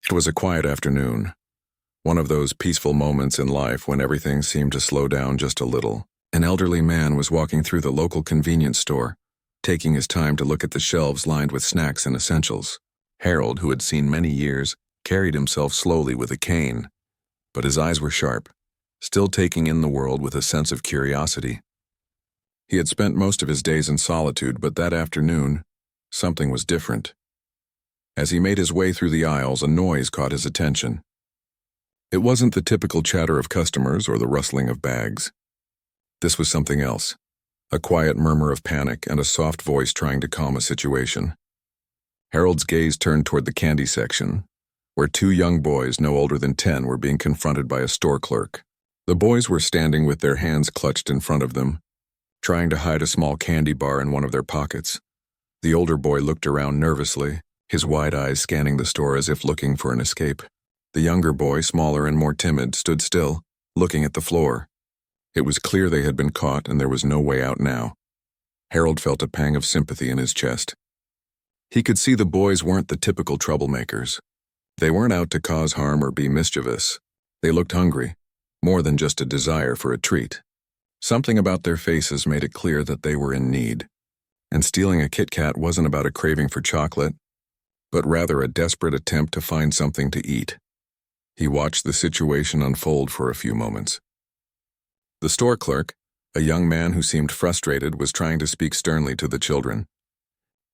It was a quiet afternoon, one of those peaceful moments in life when everything seemed to slow down just a little. An elderly man was walking through the local convenience store, taking his time to look at the shelves lined with snacks and essentials. Harold, who had seen many years, carried himself slowly with a cane, but his eyes were sharp, still taking in the world with a sense of curiosity. He had spent most of his days in solitude, but that afternoon, something was different. As he made his way through the aisles, a noise caught his attention. It wasn't the typical chatter of customers or the rustling of bags. This was something else, a quiet murmur of panic and a soft voice trying to calm a situation. Harold's gaze turned toward the candy section, where two young boys no older than 10 were being confronted by a store clerk. The boys were standing with their hands clutched in front of them, trying to hide a small candy bar in one of their pockets. The older boy looked around nervously, his wide eyes scanning the store as if looking for an escape. The younger boy, smaller and more timid, stood still, looking at the floor. It was clear they had been caught and there was no way out now. Harold felt a pang of sympathy in his chest. He could see the boys weren't the typical troublemakers. They weren't out to cause harm or be mischievous. They looked hungry, more than just a desire for a treat. Something about their faces made it clear that they were in need. And stealing a KitKat wasn't about a craving for chocolate, but rather a desperate attempt to find something to eat. He watched the situation unfold for a few moments. The store clerk, a young man who seemed frustrated, was trying to speak sternly to the children.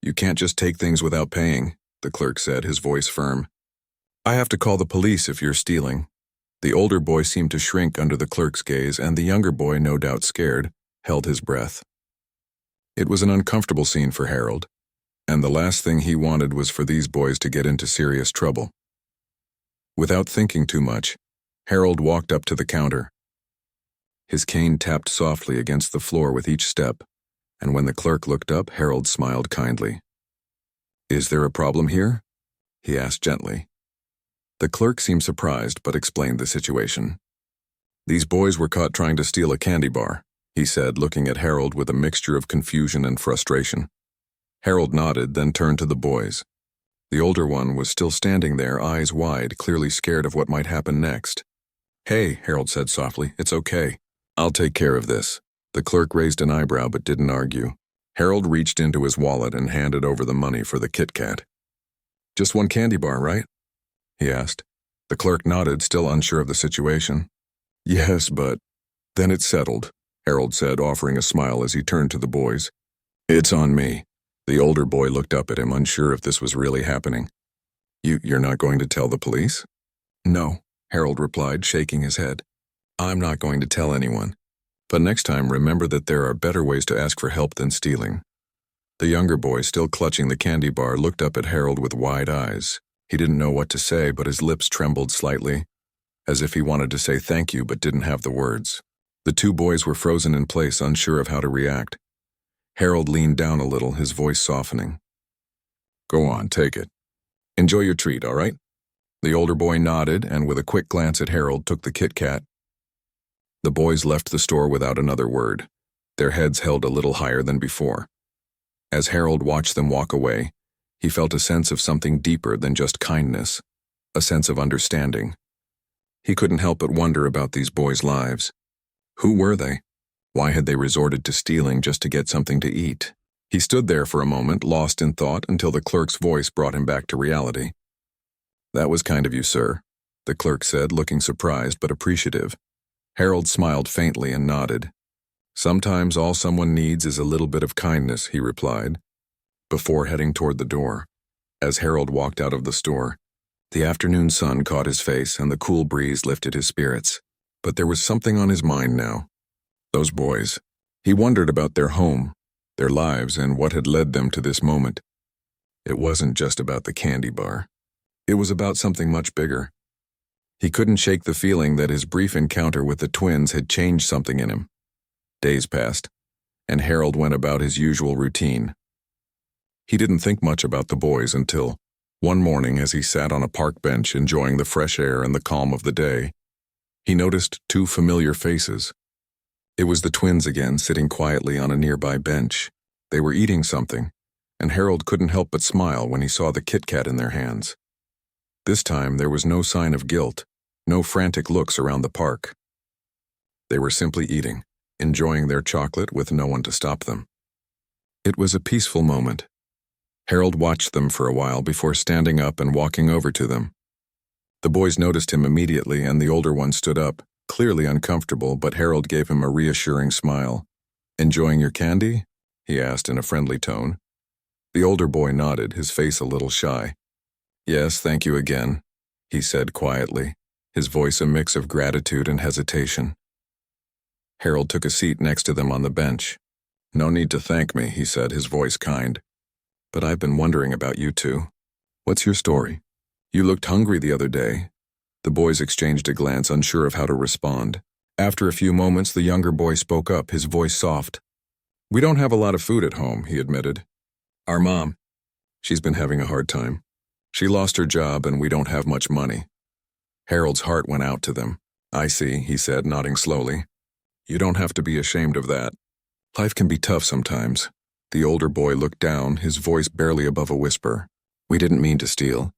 "You can't just take things without paying," the clerk said, his voice firm. "I have to call the police if you're stealing." The older boy seemed to shrink under the clerk's gaze, and the younger boy, no doubt scared, held his breath. It was an uncomfortable scene for Harold, and the last thing he wanted was for these boys to get into serious trouble. Without thinking too much, Harold walked up to the counter. His cane tapped softly against the floor with each step, and when the clerk looked up, Harold smiled kindly. "Is there a problem here?" he asked gently. The clerk seemed surprised but explained the situation. "These boys were caught trying to steal a candy bar," he said, looking at Harold with a mixture of confusion and frustration. Harold nodded, then turned to the boys. The older one was still standing there, eyes wide, clearly scared of what might happen next. "Hey," Harold said softly, "it's okay. I'll take care of this." The clerk raised an eyebrow but didn't argue. Harold reached into his wallet and handed over the money for the KitKat. "Just one candy bar, right?" he asked. The clerk nodded, still unsure of the situation. "Yes, but..." "Then it's settled," Harold said, offering a smile as he turned to the boys. "It's on me." The older boy looked up at him, unsure if this was really happening. You're not going to tell the police?" "No," Harold replied, shaking his head. "I'm not going to tell anyone. But next time, remember that there are better ways to ask for help than stealing." The younger boy, still clutching the candy bar, looked up at Harold with wide eyes. He didn't know what to say, but his lips trembled slightly, as if he wanted to say thank you but didn't have the words. The two boys were frozen in place, unsure of how to react. Harold leaned down a little, his voice softening. "Go on, take it. Enjoy your treat, all right?" The older boy nodded and, with a quick glance at Harold, took the KitKat. The boys left the store without another word, their heads held a little higher than before. As Harold watched them walk away, he felt a sense of something deeper than just kindness, a sense of understanding. He couldn't help but wonder about these boys' lives. Who were they? Why had they resorted to stealing just to get something to eat? He stood there for a moment, lost in thought, until the clerk's voice brought him back to reality. "That was kind of you, sir," the clerk said, looking surprised but appreciative. Harold smiled faintly and nodded. "Sometimes all someone needs is a little bit of kindness," he replied, before heading toward the door. As Harold walked out of the store, the afternoon sun caught his face and the cool breeze lifted his spirits. But there was something on his mind now. Those boys. He wondered about their home, their lives, and what had led them to this moment. It wasn't just about the candy bar. It was about something much bigger. He couldn't shake the feeling that his brief encounter with the twins had changed something in him. Days passed, and Harold went about his usual routine. He didn't think much about the boys until, one morning as he sat on a park bench enjoying the fresh air and the calm of the day, he noticed two familiar faces. It was the twins again, sitting quietly on a nearby bench. They were eating something, and Harold couldn't help but smile when he saw the KitKat in their hands. This time there was no sign of guilt, no frantic looks around the park. They were simply eating, enjoying their chocolate with no one to stop them. It was a peaceful moment. Harold watched them for a while before standing up and walking over to them. The boys noticed him immediately, and the older one stood up, clearly uncomfortable, but Harold gave him a reassuring smile. "Enjoying your candy?" he asked in a friendly tone. The older boy nodded, his face a little shy. "Yes, thank you again," he said quietly, his voice a mix of gratitude and hesitation. Harold took a seat next to them on the bench. "No need to thank me," he said, his voice kind. "But I've been wondering about you two. What's your story? You looked hungry the other day." The boys exchanged a glance, unsure of how to respond. After a few moments, the younger boy spoke up, his voice soft. "We don't have a lot of food at home," he admitted. "Our mom, she's been having a hard time. She lost her job and we don't have much money." Harold's heart went out to them. "I see," he said, nodding slowly. "You don't have to be ashamed of that. Life can be tough sometimes." The older boy looked down, his voice barely above a whisper. "We didn't mean to steal.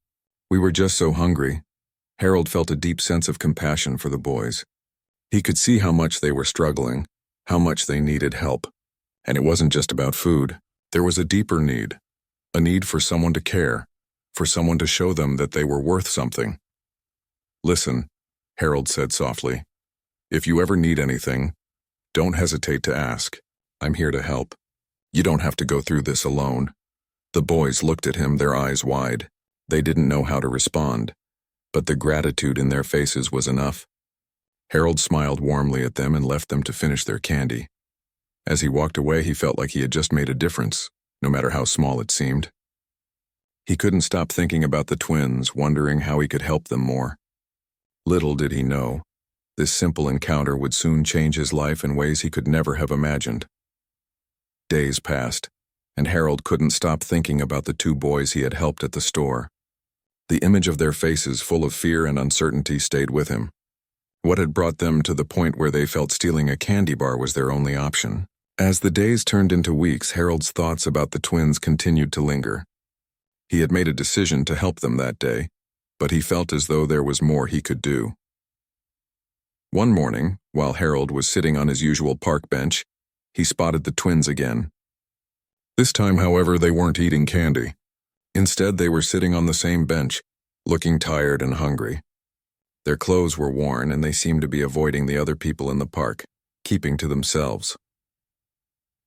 We were just so hungry." Harold felt a deep sense of compassion for the boys. He could see how much they were struggling, how much they needed help. And it wasn't just about food. There was a deeper need, a need for someone to care, for someone to show them that they were worth something. "Listen," Harold said softly. "If you ever need anything, don't hesitate to ask. I'm here to help. You don't have to go through this alone." The boys looked at him, their eyes wide. They didn't know how to respond, but the gratitude in their faces was enough. Harold smiled warmly at them and left them to finish their candy. As he walked away, he felt like he had just made a difference, no matter how small it seemed. He couldn't stop thinking about the twins, wondering how he could help them more. Little did he know, this simple encounter would soon change his life in ways he could never have imagined. Days passed, and Harold couldn't stop thinking about the two boys he had helped at the store. The image of their faces, full of fear and uncertainty, stayed with him. What had brought them to the point where they felt stealing a candy bar was their only option? As the days turned into weeks, Harold's thoughts about the twins continued to linger. He had made a decision to help them that day, but he felt as though there was more he could do. One morning, while Harold was sitting on his usual park bench, he spotted the twins again. This time, however, they weren't eating candy. Instead, they were sitting on the same bench, looking tired and hungry. Their clothes were worn, and they seemed to be avoiding the other people in the park, keeping to themselves.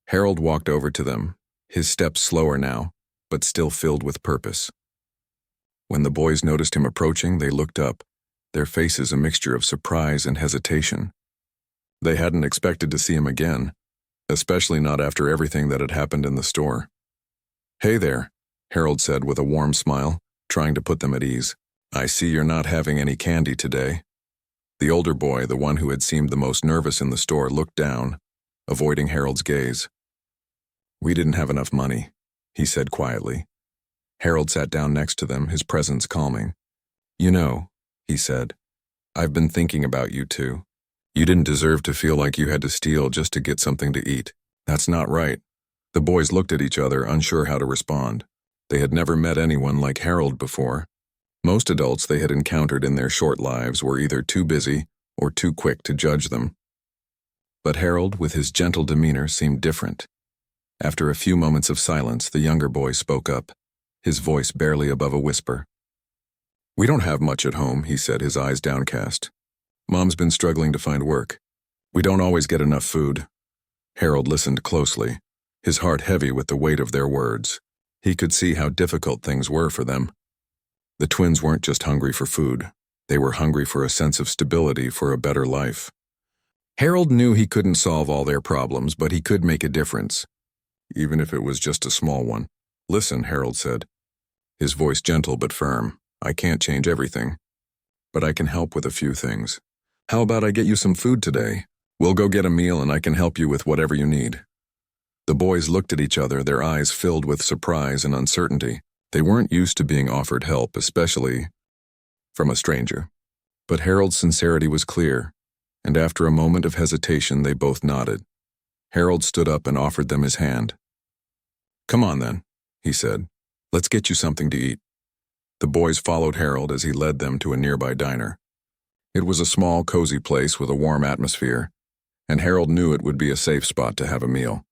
Harold walked over to them, his steps slower now, but still filled with purpose. When the boys noticed him approaching, they looked up, their faces a mixture of surprise and hesitation. They hadn't expected to see him again, especially not after everything that had happened in the store. "Hey there," Harold said with a warm smile, trying to put them at ease. "I see you're not having any candy today." The older boy, the one who had seemed the most nervous in the store, looked down, avoiding Harold's gaze. "We didn't have enough money," he said quietly. Harold sat down next to them, his presence calming. "You know," he said, "I've been thinking about you two. You didn't deserve to feel like you had to steal just to get something to eat. That's not right." The boys looked at each other, unsure how to respond. They had never met anyone like Harold before. Most adults they had encountered in their short lives were either too busy or too quick to judge them. But Harold, with his gentle demeanor, seemed different. After a few moments of silence, the younger boy spoke up, his voice barely above a whisper. "We don't have much at home," he said, his eyes downcast. "Mom's been struggling to find work. We don't always get enough food." Harold listened closely, his heart heavy with the weight of their words. He could see how difficult things were for them. The twins weren't just hungry for food. They were hungry for a sense of stability, for a better life. Harold knew he couldn't solve all their problems, but he could make a difference, even if it was just a small one. "Listen," Harold said, his voice gentle but firm. "I can't change everything, but I can help with a few things. How about I get you some food today? We'll go get a meal and I can help you with whatever you need." The boys looked at each other, their eyes filled with surprise and uncertainty. They weren't used to being offered help, especially from a stranger. But Harold's sincerity was clear, and after a moment of hesitation, they both nodded. Harold stood up and offered them his hand. "Come on then," he said. "Let's get you something to eat." The boys followed Harold as he led them to a nearby diner. It was a small, cozy place with a warm atmosphere, and Harold knew it would be a safe spot to have a meal.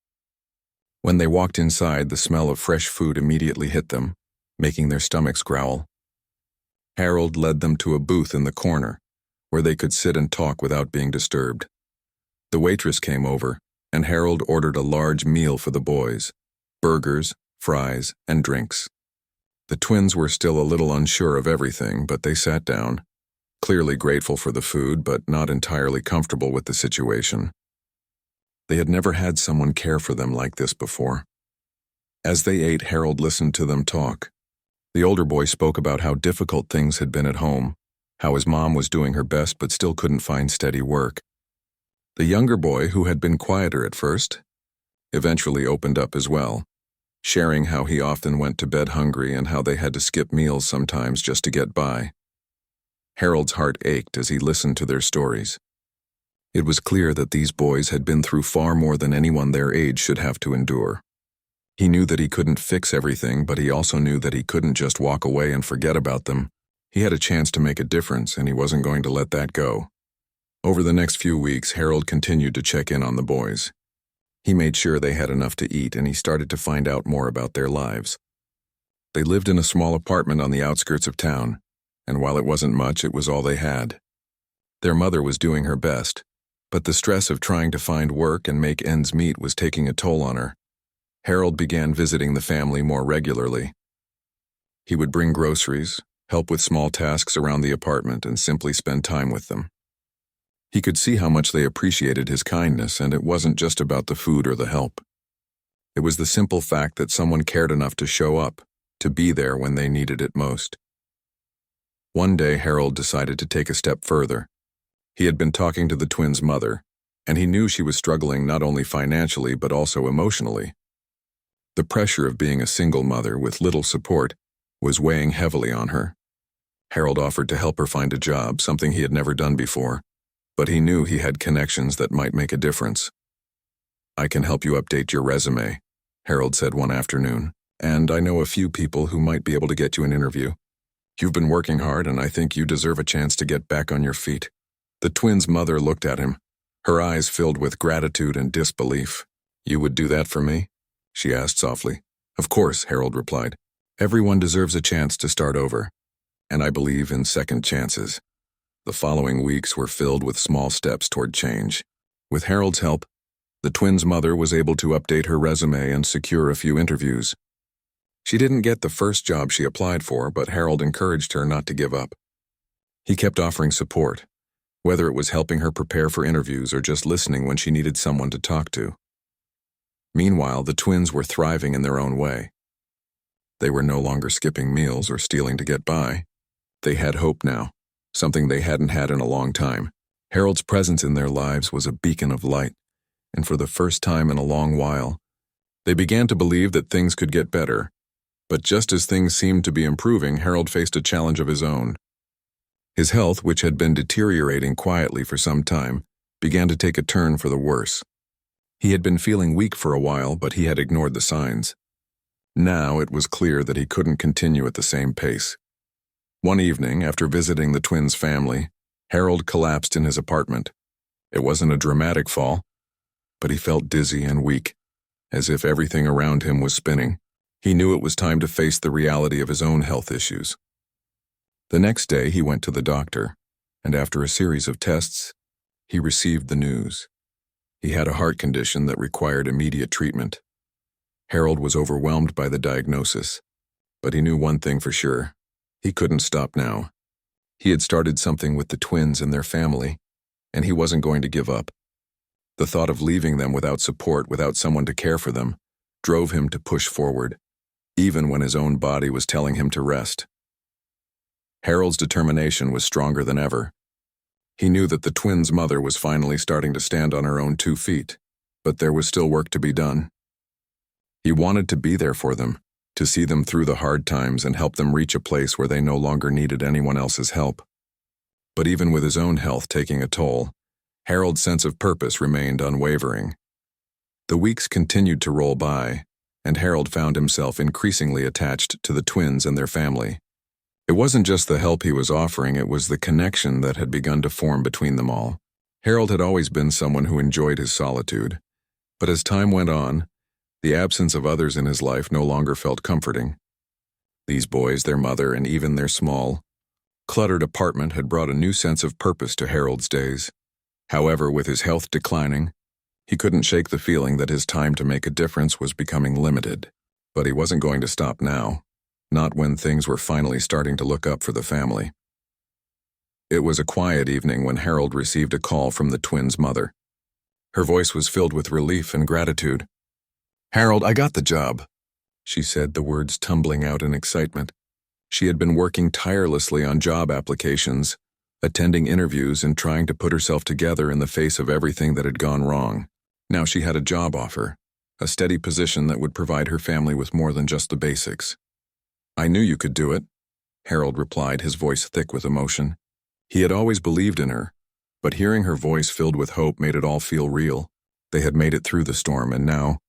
When they walked inside, the smell of fresh food immediately hit them, making their stomachs growl. Harold led them to a booth in the corner, where they could sit and talk without being disturbed. The waitress came over, and Harold ordered a large meal for the boys: burgers, fries, and drinks. The twins were still a little unsure of everything, but they sat down, clearly grateful for the food but not entirely comfortable with the situation. They had never had someone care for them like this before. As they ate, Harold listened to them talk. The older boy spoke about how difficult things had been at home, how his mom was doing her best but still couldn't find steady work. The younger boy, who had been quieter at first, eventually opened up as well, sharing how he often went to bed hungry and how they had to skip meals sometimes just to get by. Harold's heart ached as he listened to their stories. It was clear that these boys had been through far more than anyone their age should have to endure. He knew that he couldn't fix everything, but he also knew that he couldn't just walk away and forget about them. He had a chance to make a difference, and he wasn't going to let that go. Over the next few weeks, Harold continued to check in on the boys. He made sure they had enough to eat, and he started to find out more about their lives. They lived in a small apartment on the outskirts of town, and while it wasn't much, it was all they had. Their mother was doing her best, but the stress of trying to find work and make ends meet was taking a toll on her. Harold began visiting the family more regularly. He would bring groceries, help with small tasks around the apartment, and simply spend time with them. He could see how much they appreciated his kindness, and it wasn't just about the food or the help. It was the simple fact that someone cared enough to show up, to be there when they needed it most. One day, Harold decided to take a step further. He had been talking to the twins' mother, and he knew she was struggling not only financially but also emotionally. The pressure of being a single mother with little support was weighing heavily on her. Harold offered to help her find a job, something he had never done before, but he knew he had connections that might make a difference. "I can help you update your resume," Harold said one afternoon, "and I know a few people who might be able to get you an interview. You've been working hard, and I think you deserve a chance to get back on your feet." The twins' mother looked at him, her eyes filled with gratitude and disbelief. "You would do that for me?" she asked softly. "Of course," Harold replied. "Everyone deserves a chance to start over, and I believe in second chances." The following weeks were filled with small steps toward change. With Harold's help, the twins' mother was able to update her resume and secure a few interviews. She didn't get the first job she applied for, but Harold encouraged her not to give up. He kept offering support, whether it was helping her prepare for interviews or just listening when she needed someone to talk to. Meanwhile, the twins were thriving in their own way. They were no longer skipping meals or stealing to get by. They had hope now, something they hadn't had in a long time. Harold's presence in their lives was a beacon of light, and for the first time in a long while, they began to believe that things could get better. But just as things seemed to be improving, Harold faced a challenge of his own. His health, which had been deteriorating quietly for some time, began to take a turn for the worse. He had been feeling weak for a while, but he had ignored the signs. Now it was clear that he couldn't continue at the same pace. One evening, after visiting the twins' family, Harold collapsed in his apartment. It wasn't a dramatic fall, but he felt dizzy and weak, as if everything around him was spinning. He knew it was time to face the reality of his own health issues. The next day, he went to the doctor, and after a series of tests, he received the news. He had a heart condition that required immediate treatment. Harold was overwhelmed by the diagnosis, but he knew one thing for sure: he couldn't stop now. He had started something with the twins and their family, and he wasn't going to give up. The thought of leaving them without support, without someone to care for them, drove him to push forward, even when his own body was telling him to rest. Harold's determination was stronger than ever. He knew that the twins' mother was finally starting to stand on her own 2 feet, but there was still work to be done. He wanted to be there for them, to see them through the hard times and help them reach a place where they no longer needed anyone else's help. But even with his own health taking a toll, Harold's sense of purpose remained unwavering. The weeks continued to roll by, and Harold found himself increasingly attached to the twins and their family. It wasn't just the help he was offering, it was the connection that had begun to form between them all. Harold had always been someone who enjoyed his solitude, but as time went on, the absence of others in his life no longer felt comforting. These boys, their mother, and even their small, cluttered apartment had brought a new sense of purpose to Harold's days. However, with his health declining, he couldn't shake the feeling that his time to make a difference was becoming limited. But he wasn't going to stop now, not when things were finally starting to look up for the family. It was a quiet evening when Harold received a call from the twins' mother. Her voice was filled with relief and gratitude. "Harold, I got the job," she said, the words tumbling out in excitement. She had been working tirelessly on job applications, attending interviews, and trying to put herself together in the face of everything that had gone wrong. Now she had a job offer, a steady position that would provide her family with more than just the basics. "I knew you could do it," Harold replied, his voice thick with emotion. He had always believed in her, but hearing her voice filled with hope made it all feel real. They had made it through the storm, and now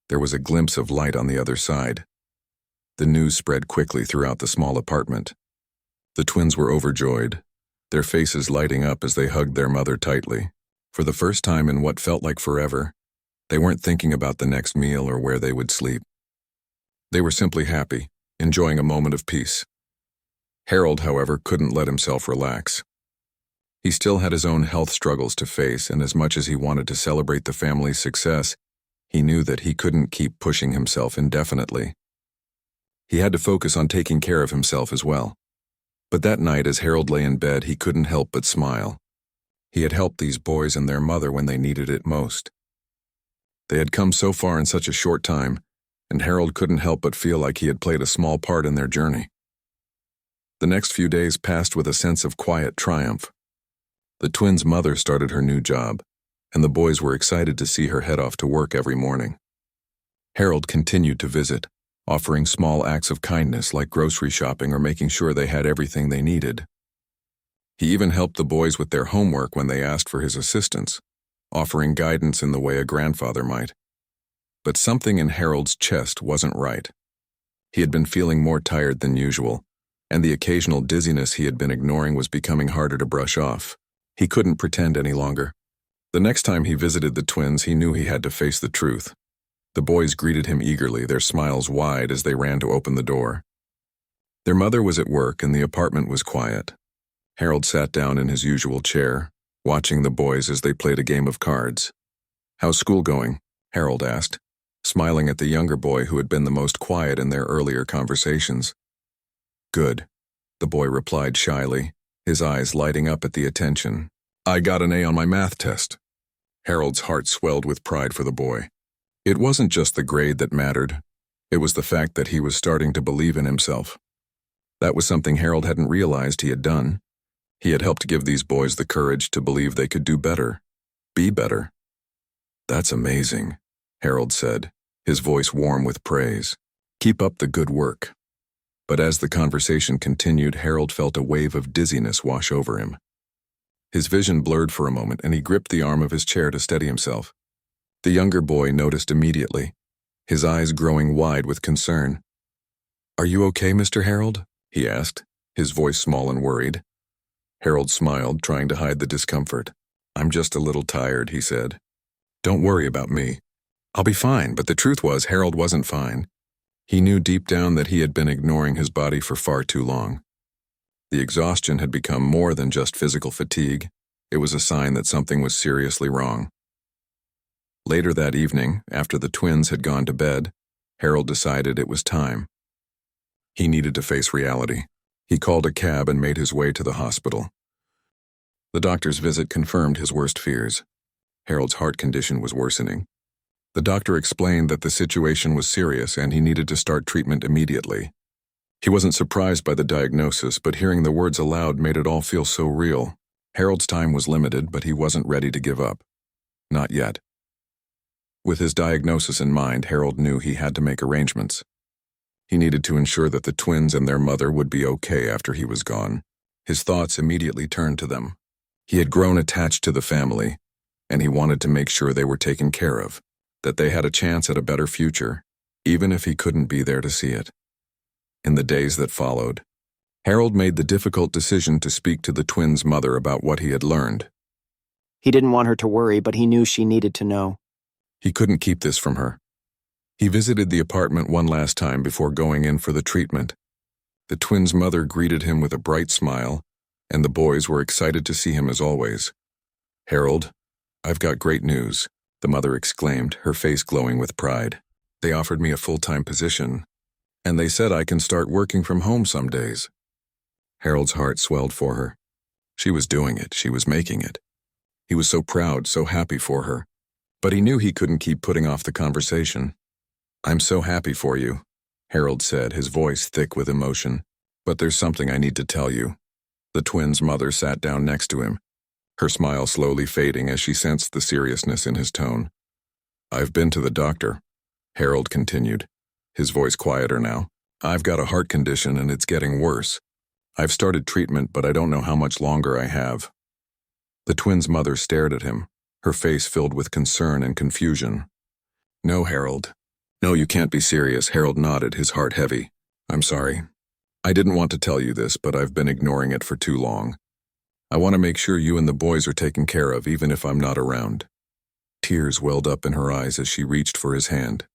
there was a glimpse of light on the other side. The news spread quickly throughout the small apartment. The twins were overjoyed, their faces lighting up as they hugged their mother tightly. For the first time in what felt like forever, they weren't thinking about the next meal or where they would sleep. They were simply happy, enjoying a moment of peace. Harold, however, couldn't let himself relax. He still had his own health struggles to face, and as much as he wanted to celebrate the family's success, he knew that he couldn't keep pushing himself indefinitely. He had to focus on taking care of himself as well. But that night, as Harold lay in bed, he couldn't help but smile. He had helped these boys and their mother when they needed it most. They had come so far in such a short time, and Harold couldn't help but feel like he had played a small part in their journey. The next few days passed with a sense of quiet triumph. The twins' mother started her new job, and the boys were excited to see her head off to work every morning. Harold continued to visit, offering small acts of kindness like grocery shopping or making sure they had everything they needed. He even helped the boys with their homework when they asked for his assistance, offering guidance in the way a grandfather might. But something in Harold's chest wasn't right. He had been feeling more tired than usual, and the occasional dizziness he had been ignoring was becoming harder to brush off. He couldn't pretend any longer. The next time he visited the twins, he knew he had to face the truth. The boys greeted him eagerly, their smiles wide as they ran to open the door. Their mother was at work and the apartment was quiet. Harold sat down in his usual chair, watching the boys as they played a game of cards. "How's school going?" Harold asked, smiling at the younger boy who had been the most quiet in their earlier conversations. "Good," the boy replied shyly, his eyes lighting up at the attention. "I got an A on my math test." Harold's heart swelled with pride for the boy. It wasn't just the grade that mattered. It was the fact that he was starting to believe in himself. That was something Harold hadn't realized he had done. He had helped give these boys the courage to believe they could do better, be better. "That's amazing," Harold said, his voice warm with praise. "Keep up the good work." But as the conversation continued, Harold felt a wave of dizziness wash over him. His vision blurred for a moment, and he gripped the arm of his chair to steady himself. The younger boy noticed immediately, his eyes growing wide with concern. "Are you okay, Mr. Harold?" he asked, his voice small and worried. Harold smiled, trying to hide the discomfort. "I'm just a little tired," he said. "Don't worry about me. I'll be fine." But the truth was, Harold wasn't fine. He knew deep down that he had been ignoring his body for far too long. The exhaustion had become more than just physical fatigue. It was a sign that something was seriously wrong. Later that evening, after the twins had gone to bed, Harold decided it was time. He needed to face reality. He called a cab and made his way to the hospital. The doctor's visit confirmed his worst fears. Harold's heart condition was worsening. The doctor explained that the situation was serious and he needed to start treatment immediately. He wasn't surprised by the diagnosis, but hearing the words aloud made it all feel so real. Harold's time was limited, but he wasn't ready to give up. Not yet. With his diagnosis in mind, Harold knew he had to make arrangements. He needed to ensure that the twins and their mother would be okay after he was gone. His thoughts immediately turned to them. He had grown attached to the family, and he wanted to make sure they were taken care of, that they had a chance at a better future, even if he couldn't be there to see it. In the days that followed, Harold made the difficult decision to speak to the twins' mother about what he had learned. He didn't want her to worry, but he knew she needed to know. He couldn't keep this from her. He visited the apartment one last time before going in for the treatment. The twins' mother greeted him with a bright smile, and the boys were excited to see him as always. "Harold, I've got great news," the mother exclaimed, her face glowing with pride. "They offered me a full-time position, and they said I can start working from home some days." Harold's heart swelled for her. She was doing it, she was making it. He was so proud, so happy for her. But he knew he couldn't keep putting off the conversation. "I'm so happy for you," Harold said, his voice thick with emotion. "But there's something I need to tell you." The twins' mother sat down next to him, her smile slowly fading as she sensed the seriousness in his tone. "I've been to the doctor," Harold continued, his voice quieter now. "I've got a heart condition and it's getting worse. I've started treatment, but I don't know how much longer I have." The twins' mother stared at him, her face filled with concern and confusion. "No, Harold. No, you can't be serious," Harold nodded, his heart heavy. "I'm sorry. I didn't want to tell you this, but I've been ignoring it for too long. I want to make sure you and the boys are taken care of, even if I'm not around." Tears welled up in her eyes as she reached for his hand.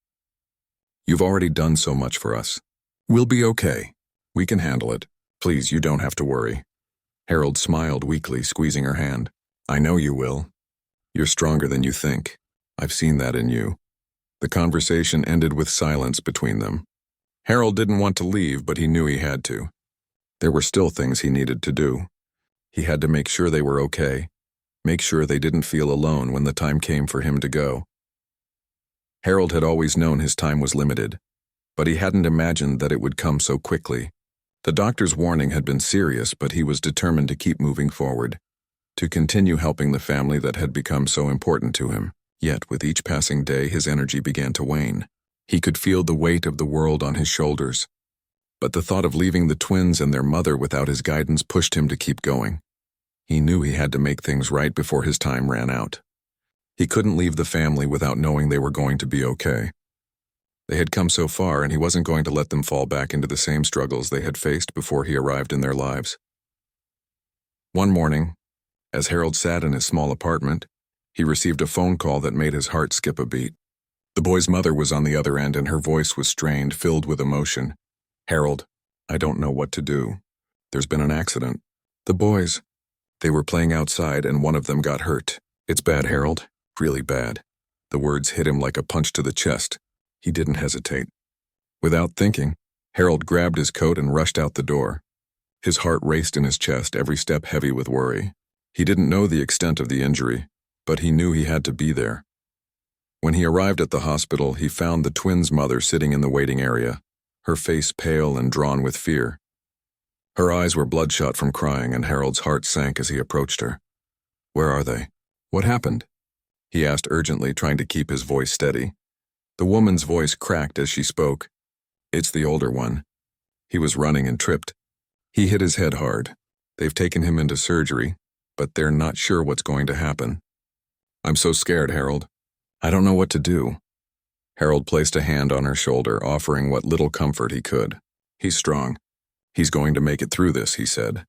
"You've already done so much for us. We'll be okay. We can handle it. Please, you don't have to worry." Harold smiled weakly, squeezing her hand. "I know you will. You're stronger than you think. I've seen that in you." The conversation ended with silence between them. Harold didn't want to leave, but he knew he had to. There were still things he needed to do. He had to make sure they were okay, make sure they didn't feel alone when the time came for him to go. Harold had always known his time was limited, but he hadn't imagined that it would come so quickly. The doctor's warning had been serious, but he was determined to keep moving forward, to continue helping the family that had become so important to him. Yet, with each passing day, his energy began to wane. He could feel the weight of the world on his shoulders. But the thought of leaving the twins and their mother without his guidance pushed him to keep going. He knew he had to make things right before his time ran out. He couldn't leave the family without knowing they were going to be okay. They had come so far, and he wasn't going to let them fall back into the same struggles they had faced before he arrived in their lives. One morning, as Harold sat in his small apartment, he received a phone call that made his heart skip a beat. The boy's mother was on the other end, and her voice was strained, filled with emotion. "Harold, I don't know what to do. There's been an accident. The boys, they were playing outside and one of them got hurt. It's bad, Harold, really bad." The words hit him like a punch to the chest. He didn't hesitate. Without thinking, Harold grabbed his coat and rushed out the door. His heart raced in his chest, every step heavy with worry. He didn't know the extent of the injury, but he knew he had to be there. When he arrived at the hospital, he found the twins' mother sitting in the waiting area, her face pale and drawn with fear. Her eyes were bloodshot from crying, and Harold's heart sank as he approached her. "Where are they? What happened?" he asked urgently, trying to keep his voice steady. The woman's voice cracked as she spoke. "It's the older one. He was running and tripped. He hit his head hard. They've taken him into surgery, but they're not sure what's going to happen. I'm so scared, Harold. I don't know what to do." Harold placed a hand on her shoulder, offering what little comfort he could. "He's strong. He's going to make it through this," he said,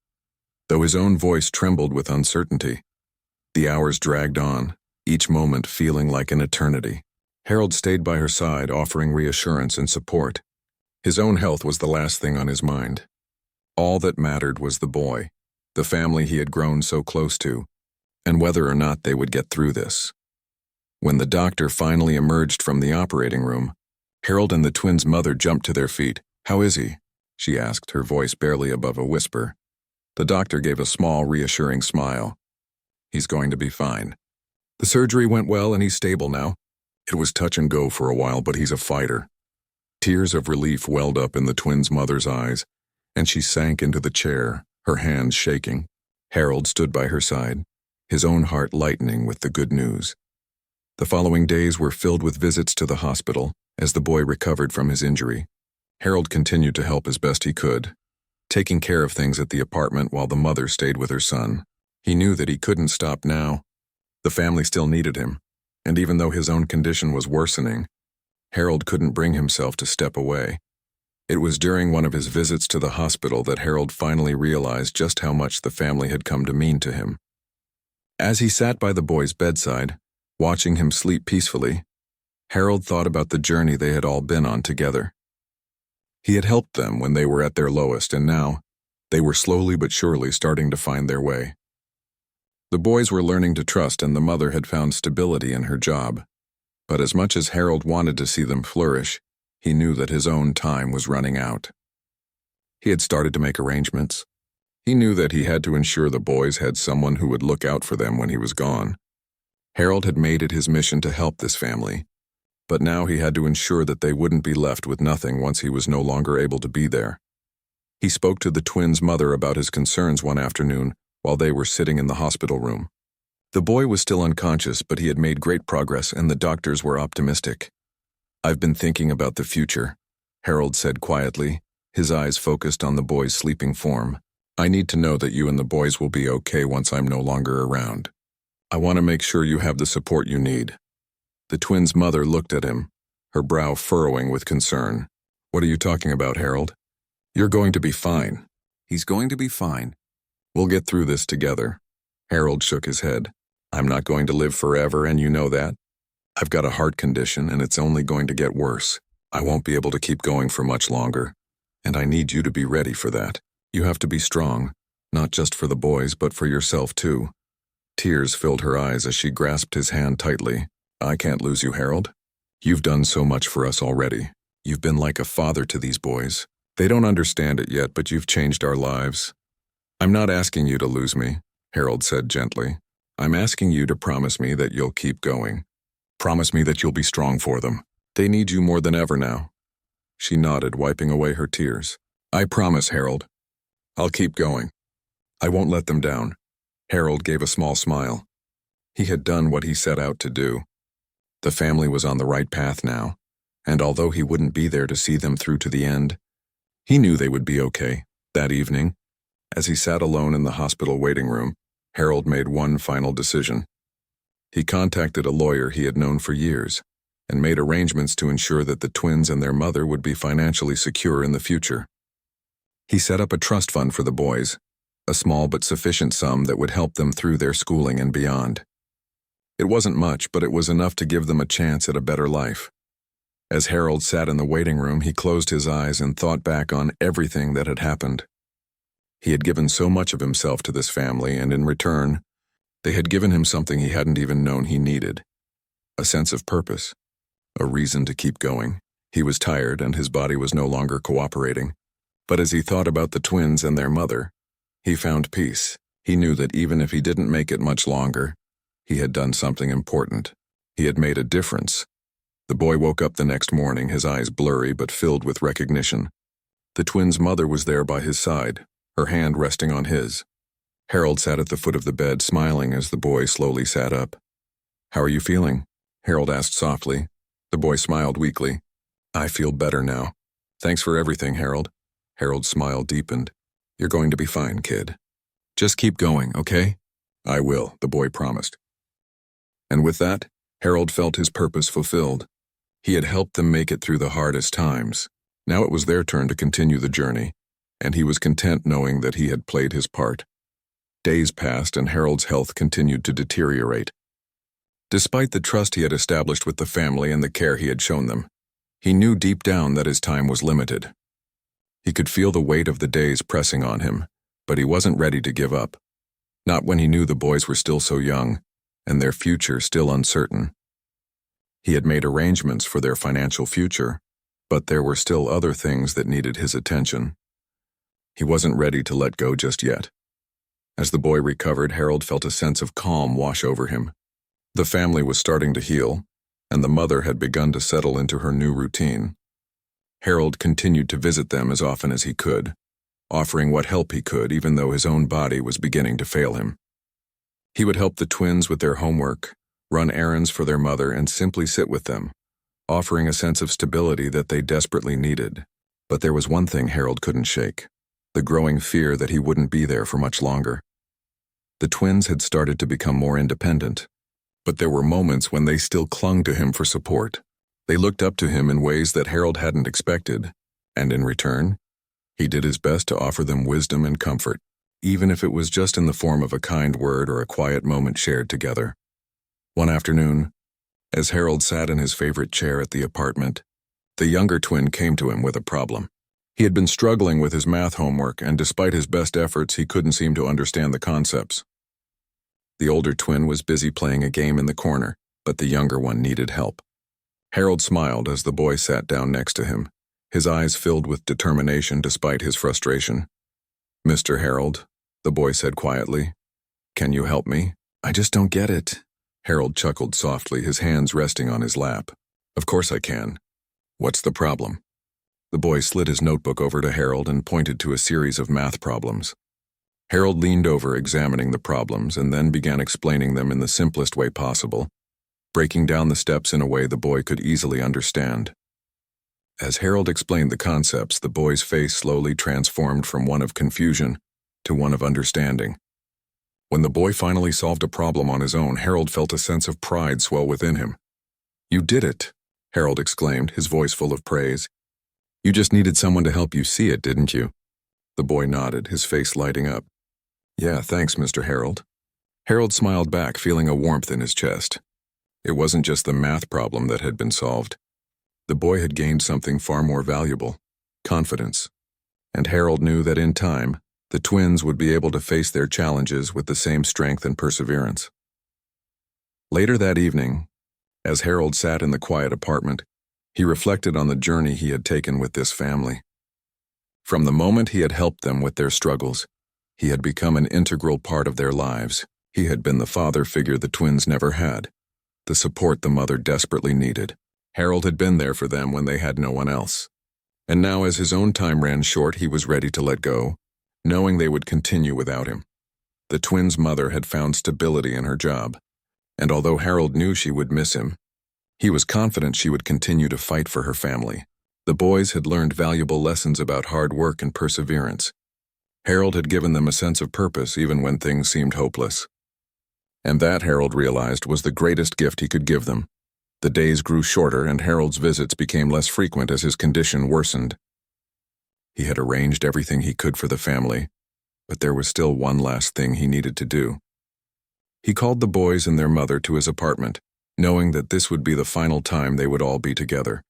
though his own voice trembled with uncertainty. The hours dragged on, each moment feeling like an eternity. Harold stayed by her side, offering reassurance and support. His own health was the last thing on his mind. All that mattered was the boy, the family he had grown so close to, and whether or not they would get through this. When the doctor finally emerged from the operating room, Harold and the twins' mother jumped to their feet. "How is he?" she asked, her voice barely above a whisper. The doctor gave a small, reassuring smile. "He's going to be fine. The surgery went well and he's stable now. It was touch and go for a while, but he's a fighter." Tears of relief welled up in the twins' mother's eyes, and she sank into the chair, her hands shaking. Harold stood by her side, his own heart lightening with the good news. The following days were filled with visits to the hospital as the boy recovered from his injury. Harold continued to help as best he could, taking care of things at the apartment while the mother stayed with her son. He knew that he couldn't stop now. The family still needed him, and even though his own condition was worsening, Harold couldn't bring himself to step away. It was during one of his visits to the hospital that Harold finally realized just how much the family had come to mean to him. As he sat by the boy's bedside, watching him sleep peacefully, Harold thought about the journey they had all been on together. He had helped them when they were at their lowest, and now, they were slowly but surely starting to find their way. The boys were learning to trust, and the mother had found stability in her job. But as much as Harold wanted to see them flourish, he knew that his own time was running out. He had started to make arrangements. He knew that he had to ensure the boys had someone who would look out for them when he was gone. Harold had made it his mission to help this family, but now he had to ensure that they wouldn't be left with nothing once he was no longer able to be there. He spoke to the twins' mother about his concerns one afternoon while they were sitting in the hospital room. The boy was still unconscious, but he had made great progress, and the doctors were optimistic. "I've been thinking about the future," Harold said quietly, his eyes focused on the boy's sleeping form. "I need to know that you and the boys will be okay once I'm no longer around. I want to make sure you have the support you need." The twins' mother looked at him, her brow furrowing with concern. "What are you talking about, Harold? You're going to be fine." "He's going to be fine. We'll get through this together." Harold shook his head. "I'm not going to live forever, and you know that. I've got a heart condition, and it's only going to get worse. I won't be able to keep going for much longer, and I need you to be ready for that. You have to be strong, not just for the boys, but for yourself too." Tears filled her eyes as she grasped his hand tightly. "I can't lose you, Harold. You've done so much for us already. You've been like a father to these boys. They don't understand it yet, but you've changed our lives." "I'm not asking you to lose me," Harold said gently. "I'm asking you to promise me that you'll keep going. Promise me that you'll be strong for them. They need you more than ever now." She nodded, wiping away her tears. "I promise, Harold. I'll keep going. I won't let them down." Harold gave a small smile. He had done what he set out to do. The family was on the right path now, and although he wouldn't be there to see them through to the end, he knew they would be okay. That evening, as he sat alone in the hospital waiting room, Harold made one final decision. He contacted a lawyer he had known for years and made arrangements to ensure that the twins and their mother would be financially secure in the future. He set up a trust fund for the boys, a small but sufficient sum that would help them through their schooling and beyond. It wasn't much, but it was enough to give them a chance at a better life. As Harold sat in the waiting room, he closed his eyes and thought back on everything that had happened. He had given so much of himself to this family, and in return, they had given him something he hadn't even known he needed. A sense of purpose. A reason to keep going. He was tired, and his body was no longer cooperating. But as he thought about the twins and their mother, he found peace. He knew that even if he didn't make it much longer, he had done something important. He had made a difference. The boy woke up the next morning, his eyes blurry but filled with recognition. The twins' mother was there by his side, her hand resting on his. Harold sat at the foot of the bed, smiling as the boy slowly sat up. "How are you feeling?" Harold asked softly. The boy smiled weakly. "I feel better now. Thanks for everything, Harold." Harold's smile deepened. "You're going to be fine, kid. Just keep going, okay?" "I will," the boy promised. And with that, Harold felt his purpose fulfilled. He had helped them make it through the hardest times. Now it was their turn to continue the journey, and he was content knowing that he had played his part. Days passed, and Harold's health continued to deteriorate. Despite the trust he had established with the family and the care he had shown them, he knew deep down that his time was limited. He could feel the weight of the days pressing on him, but he wasn't ready to give up. Not when he knew the boys were still so young, and their future still uncertain. He had made arrangements for their financial future, but there were still other things that needed his attention. He wasn't ready to let go just yet. As the boy recovered, Harold felt a sense of calm wash over him. The family was starting to heal, and the mother had begun to settle into her new routine. Harold continued to visit them as often as he could, offering what help he could even though his own body was beginning to fail him. He would help the twins with their homework, run errands for their mother, and simply sit with them, offering a sense of stability that they desperately needed. But there was one thing Harold couldn't shake: the growing fear that he wouldn't be there for much longer. The twins had started to become more independent, but there were moments when they still clung to him for support. They looked up to him in ways that Harold hadn't expected, And in return, he did his best to offer them wisdom and comfort, even if it was just in the form of a kind word or a quiet moment shared together. One afternoon, as Harold sat in his favorite chair at the apartment, the younger twin came to him with a problem. He had been struggling with his math homework, and despite his best efforts, he couldn't seem to understand the concepts. The older twin was busy playing a game in the corner, but the younger one needed help. Harold smiled as the boy sat down next to him, his eyes filled with determination despite his frustration. "Mr. Harold," the boy said quietly, "can you help me? I just don't get it." Harold chuckled softly, his hands resting on his lap. "Of course I can. What's the problem?" The boy slid his notebook over to Harold and pointed to a series of math problems. Harold leaned over, examining the problems, and then began explaining them in the simplest way possible, breaking down the steps in a way the boy could easily understand. As Harold explained the concepts, the boy's face slowly transformed from one of confusion to one of understanding. When the boy finally solved a problem on his own, Harold felt a sense of pride swell within him. "You did it," Harold exclaimed, his voice full of praise. "You just needed someone to help you see it, didn't you?" The boy nodded, his face lighting up. "Yeah, thanks, Mr. Harold." Harold smiled back, feeling a warmth in his chest. It wasn't just the math problem that had been solved. The boy had gained something far more valuable: confidence. And Harold knew that in time, the twins would be able to face their challenges with the same strength and perseverance. Later that evening, as Harold sat in the quiet apartment, he reflected on the journey he had taken with this family. From the moment he had helped them with their struggles, he had become an integral part of their lives. He had been the father figure the twins never had, the support the mother desperately needed. Harold had been there for them when they had no one else. And now, as his own time ran short, he was ready to let go, knowing they would continue without him. The twins' mother had found stability in her job, and although Harold knew she would miss him, he was confident she would continue to fight for her family. The boys had learned valuable lessons about hard work and perseverance. Harold had given them a sense of purpose even when things seemed hopeless. And that, Harold realized, was the greatest gift he could give them. The days grew shorter, and Harold's visits became less frequent as his condition worsened. He had arranged everything he could for the family, but there was still one last thing he needed to do. He called the boys and their mother to his apartment, knowing that this would be the final time they would all be together.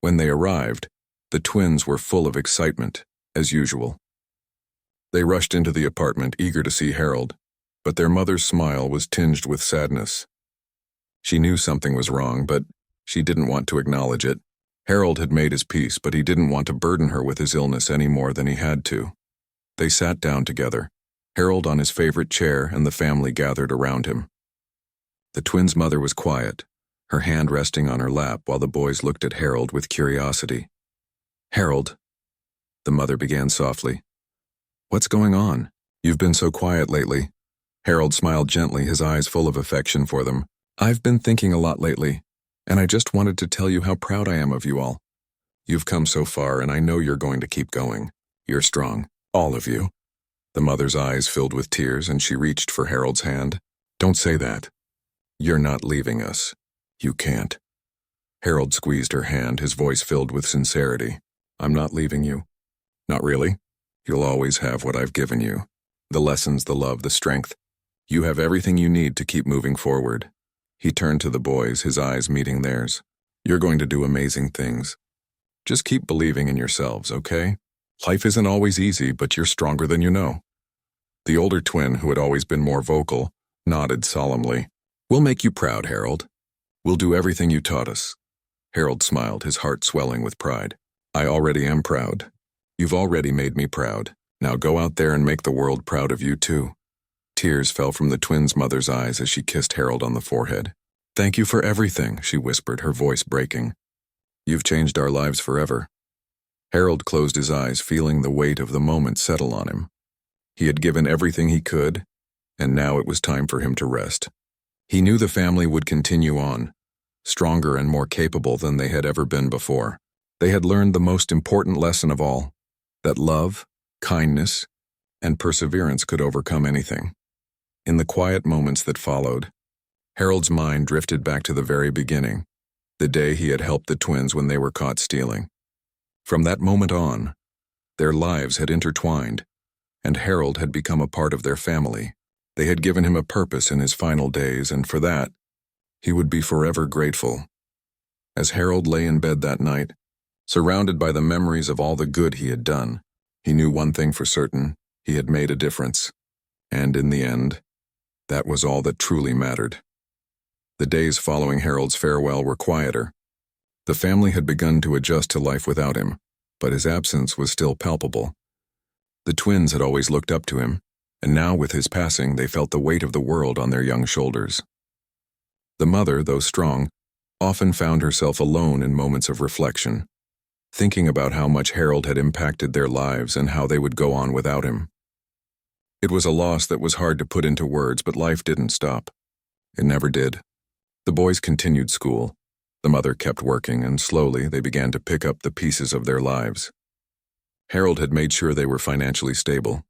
When they arrived, the twins were full of excitement, as usual. They rushed into the apartment, eager to see Harold, but their mother's smile was tinged with sadness. She knew something was wrong, but she didn't want to acknowledge it. Harold had made his peace, but he didn't want to burden her with his illness any more than he had to. They sat down together, Harold on his favorite chair, and the family gathered around him. The twins' mother was quiet, her hand resting on her lap while the boys looked at Harold with curiosity. "Harold," the mother began softly, "what's going on? You've been so quiet lately." Harold smiled gently, his eyes full of affection for them. "I've been thinking a lot lately, and I just wanted to tell you how proud I am of you all. You've come so far, and I know you're going to keep going. You're strong, all of you." The mother's eyes filled with tears, and she reached for Harold's hand. "Don't say that. You're not leaving us. You can't." Harold squeezed her hand, his voice filled with sincerity. "I'm not leaving you. Not really. You'll always have what I've given you. The lessons, the love, the strength. You have everything you need to keep moving forward." He turned to the boys, his eyes meeting theirs. "You're going to do amazing things. Just keep believing in yourselves, okay? Life isn't always easy, but you're stronger than you know." The older twin, who had always been more vocal, nodded solemnly. "We'll make you proud, Harold. We'll do everything you taught us." Harold smiled, his heart swelling with pride. "I already am proud. You've already made me proud. Now go out there and make the world proud of you too." Tears fell from the twins' mother's eyes as she kissed Harold on the forehead. "Thank you for everything," she whispered, her voice breaking. "You've changed our lives forever." Harold closed his eyes, feeling the weight of the moment settle on him. He had given everything he could, and now it was time for him to rest. He knew the family would continue on, stronger and more capable than they had ever been before. They had learned the most important lesson of all, that love, kindness, and perseverance could overcome anything. In the quiet moments that followed, Harold's mind drifted back to the very beginning, the day he had helped the twins when they were caught stealing. From that moment on, their lives had intertwined, and Harold had become a part of their family. They had given him a purpose in his final days, and for that, he would be forever grateful. As Harold lay in bed that night, surrounded by the memories of all the good he had done, he knew one thing for certain: he had made a difference. And in the end, that was all that truly mattered. The days following Harold's farewell were quieter. The family had begun to adjust to life without him, but his absence was still palpable. The twins had always looked up to him, and now with his passing they felt the weight of the world on their young shoulders. The mother, though strong, often found herself alone in moments of reflection, thinking about how much Harold had impacted their lives and how they would go on without him. It was a loss that was hard to put into words, but life didn't stop. It never did. The boys continued school. The mother kept working, and slowly they began to pick up the pieces of their lives. Harold had made sure they were financially stable,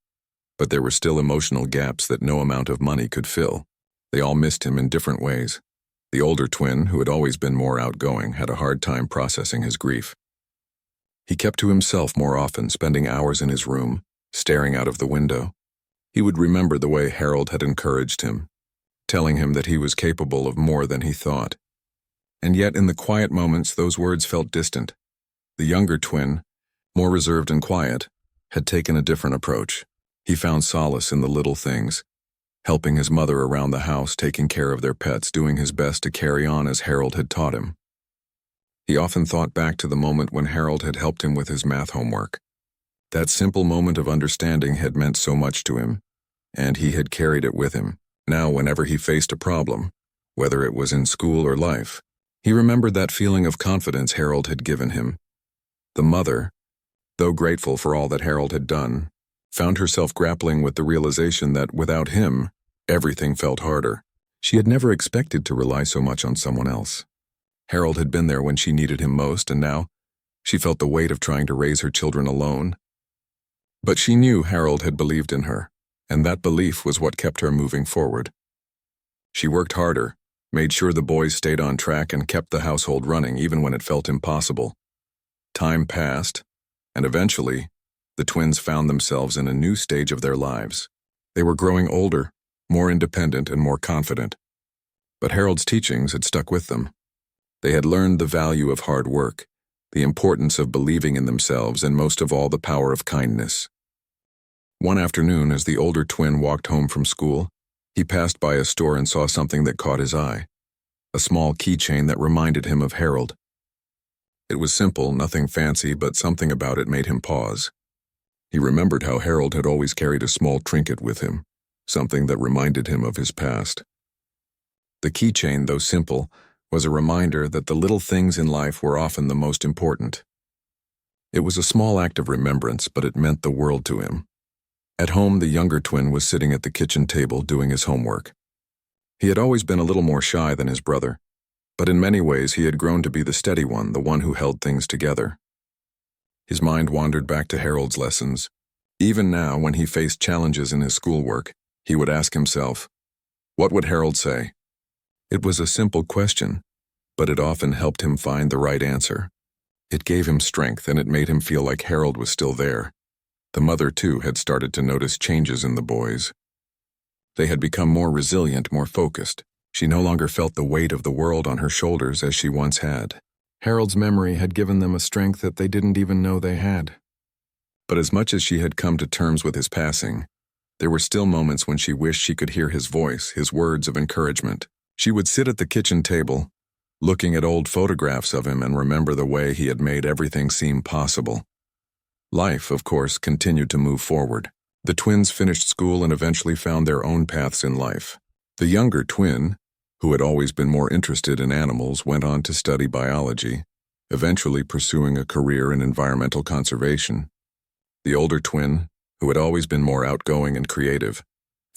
but there were still emotional gaps that no amount of money could fill. They all missed him in different ways. The older twin, who had always been more outgoing, had a hard time processing his grief. He kept to himself more often, spending hours in his room, staring out of the window. He would remember the way Harold had encouraged him, telling him that he was capable of more than he thought. And yet in the quiet moments, those words felt distant. The younger twin, more reserved and quiet, had taken a different approach. He found solace in the little things, helping his mother around the house, taking care of their pets, doing his best to carry on as Harold had taught him. He often thought back to the moment when Harold had helped him with his math homework. That simple moment of understanding had meant so much to him, and he had carried it with him. Now, whenever he faced a problem, whether it was in school or life, he remembered that feeling of confidence Harold had given him. The mother, though grateful for all that Harold had done, found herself grappling with the realization that without him, everything felt harder. She had never expected to rely so much on someone else. Harold had been there when she needed him most, and now she felt the weight of trying to raise her children alone. But she knew Harold had believed in her, and that belief was what kept her moving forward. She worked harder, made sure the boys stayed on track, and kept the household running even when it felt impossible. Time passed, and eventually, the twins found themselves in a new stage of their lives. They were growing older, more independent, and more confident. But Harold's teachings had stuck with them. They had learned the value of hard work, the importance of believing in themselves, and most of all, the power of kindness. One afternoon, as the older twin walked home from school, he passed by a store and saw something that caught his eye, a small keychain that reminded him of Harold. It was simple, nothing fancy, but something about it made him pause. He remembered how Harold had always carried a small trinket with him, something that reminded him of his past. The keychain, though simple, was a reminder that the little things in life were often the most important. It was a small act of remembrance, but it meant the world to him. At home, the younger twin was sitting at the kitchen table doing his homework. He had always been a little more shy than his brother, but in many ways he had grown to be the steady one, the one who held things together. His mind wandered back to Harold's lessons. Even now, when he faced challenges in his schoolwork, he would ask himself, what would Harold say? It was a simple question, but it often helped him find the right answer. It gave him strength, and it made him feel like Harold was still there. The mother, too, had started to notice changes in the boys. They had become more resilient, more focused. She no longer felt the weight of the world on her shoulders as she once had. Harold's memory had given them a strength that they didn't even know they had. But as much as she had come to terms with his passing, there were still moments when she wished she could hear his voice, his words of encouragement. She would sit at the kitchen table, looking at old photographs of him, and remember the way he had made everything seem possible. Life, of course, continued to move forward. The twins finished school and eventually found their own paths in life. The younger twin, who had always been more interested in animals, went on to study biology, eventually pursuing a career in environmental conservation. The older twin, who had always been more outgoing and creative,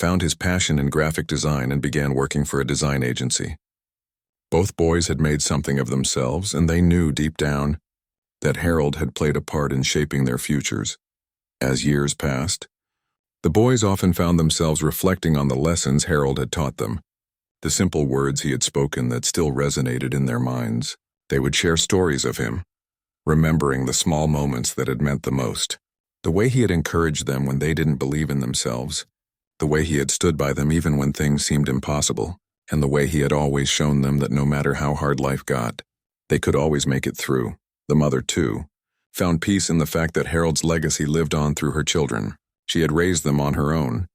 found his passion in graphic design and began working for a design agency. Both boys had made something of themselves, and they knew deep down that Harold had played a part in shaping their futures. As years passed, the boys often found themselves reflecting on the lessons Harold had taught them, the simple words he had spoken that still resonated in their minds. They would share stories of him, remembering the small moments that had meant the most. The way he had encouraged them when they didn't believe in themselves, the way he had stood by them even when things seemed impossible, and the way he had always shown them that no matter how hard life got, they could always make it through. The mother, too, found peace in the fact that Harold's legacy lived on through her children. She had raised them on her own,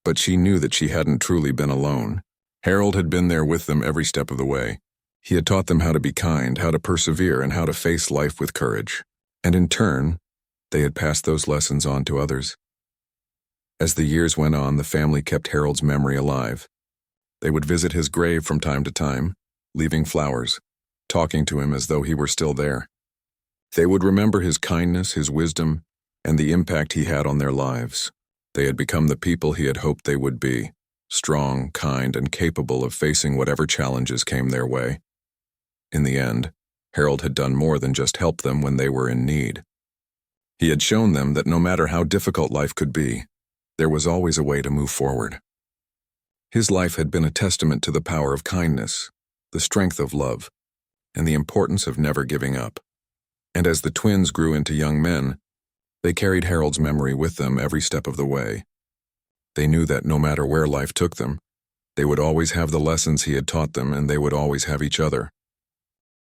but she knew that she hadn't truly been alone. Harold had been there with them every step of the way. He had taught them how to be kind, how to persevere, and how to face life with courage. And in turn, they had passed those lessons on to others. As the years went on, the family kept Harold's memory alive. They would visit his grave from time to time, leaving flowers, talking to him as though he were still there. They would remember his kindness, his wisdom, and the impact he had on their lives. They had become the people he had hoped they would be, strong, kind, and capable of facing whatever challenges came their way. In the end, Harold had done more than just help them when they were in need. He had shown them that no matter how difficult life could be, there was always a way to move forward. His life had been a testament to the power of kindness, the strength of love, and the importance of never giving up. And as the twins grew into young men, they carried Harold's memory with them every step of the way. They knew that no matter where life took them, they would always have the lessons he had taught them, and they would always have each other.